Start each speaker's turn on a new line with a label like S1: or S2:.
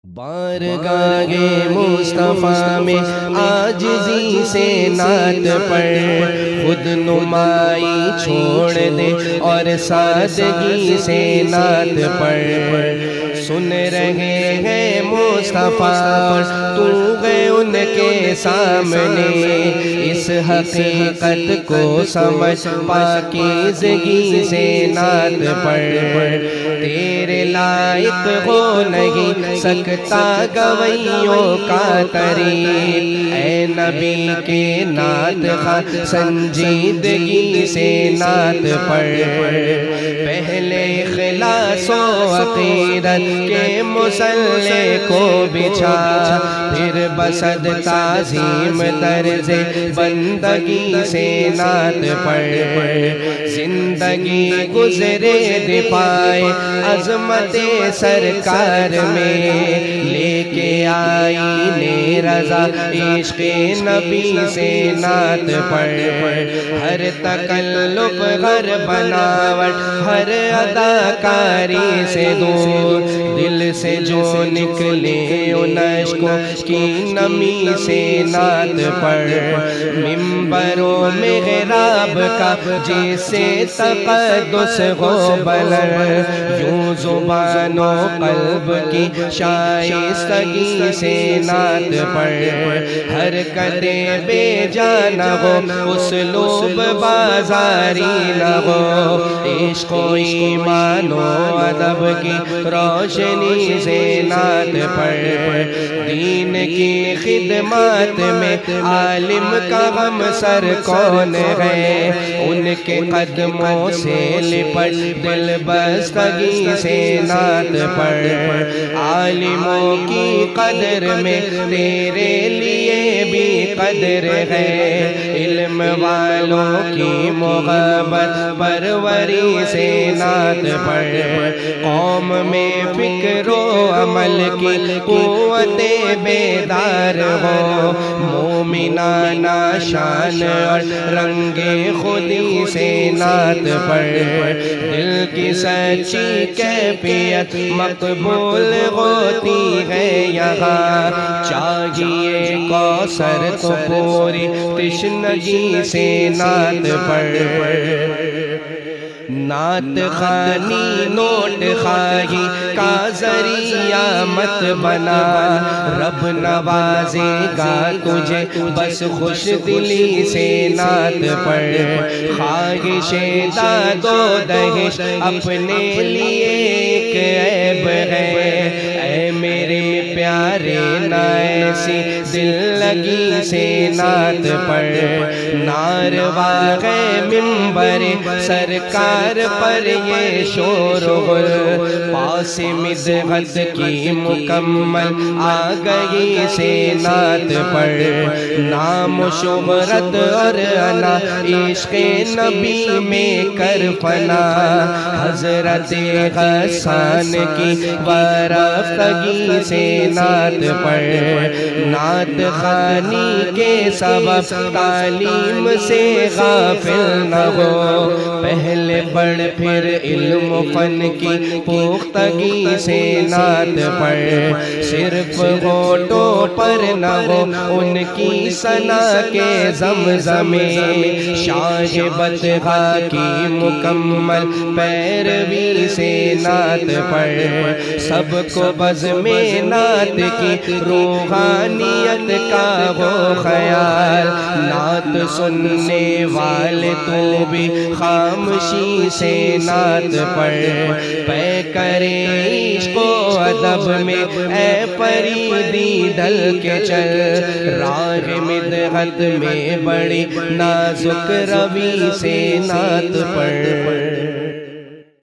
S1: بارگاہ مصطفیٰ میں عاجزی سے نعت پڑھ، خود نمائی چھوڑ دے اور سادگی سے نعت پڑھ۔ سن رہے ہیں مصطفیٰ تو گئے ان کے سامنے، اس حقیقت کو سمجھ پاکیزگی سے نعت پڑھ۔ تیرے لائق ہو نہیں سکتا گویوں کا طریق، اے نبی کے نعت خواہ سنجیدگی سے نعت پڑھ۔ پہلے اخلاص و عقیدت کے مسلح کو بچھا، پھر بسد تعظیم طرز بندگی سے نعت پڑھ۔ زندگی گزرے دفاع عظمت سرکار میں، لے کے آئین رضا عشق نبی سے نعت پڑھ۔ ہر تکلف ہر بناوٹ ہر اداکاری سے دور، دل سے جو نکلے ان اشکوں کی نمی سے نعت پڑھ۔ ممبر و محراب کا جیسے تقدس ہو بلند، یوں زبان و قلب کی شائستگی سے نعت پڑھ۔ حرکت بے جان نہ ہو اسلوب بازاری نہ ہو، عشق و ایمان و ادب کی روشنی سے نعت پڑھ۔ دین کی خدمات میں عالم کا ہم سر کون ہے، ان کے قدموں سے لپٹ دل بستگی سے نعت پڑھ۔ عالموں کی قدر میں تیرے لیے بھی قدر ہے، علم والوں کی محبت پروری سے نعت پڑھ۔ قوم میں فکر و عمل کی قوت بیدار ہو، مومنانہ شان اور رنگ خودی سے نعت پڑھ۔ دل کی سچی کیفیت مقبول ہوتی ہے یہاں، چاہیے کوثر تو پوری تشنگی سے نعت پڑھ۔ نعت خوانی نوٹ خواہی کا ذریعہ مت بنا، رب نوازے گا تجھے بس خوش دلی سے نعت پڑھ۔ خواہش داد و دہش اپنے لیے ایک عیب ہے، اے میرے پیارے نہ ایسی دل لگی سے نعت پڑھ۔ ناروا ہے ممبر سرکار پر یہ شور غل، پاس مدحت کی مکمل آ گئی سے نعت پڑھ۔ نام و شہرت اور انا عشق نبی میں کر فنا، حضرت غسان کی ورفتگی سے نعت پڑھ۔ نعت خوانی کے سبب تعلیم سے غافل نہ ہو، پہلے پڑھ پھر علم و فن کی پختگی سے نعت پڑھ۔ صرف ہونٹوں پر نہ ہو ان کی ثنا کے زمزمے، شاہ بطحہ کی مکمل پیروی سے نعت پڑھ۔ سب کو بزم نعت کی روحانیت کا ہو خیال، نعت سننے والے تو بھی خاموشی سے نعت پڑھ۔ پے کرے عشق و ادب میں اے فریدی ڈل کے چل، راہ مدحت میں بڑی نازک روی سے نعت پڑھ۔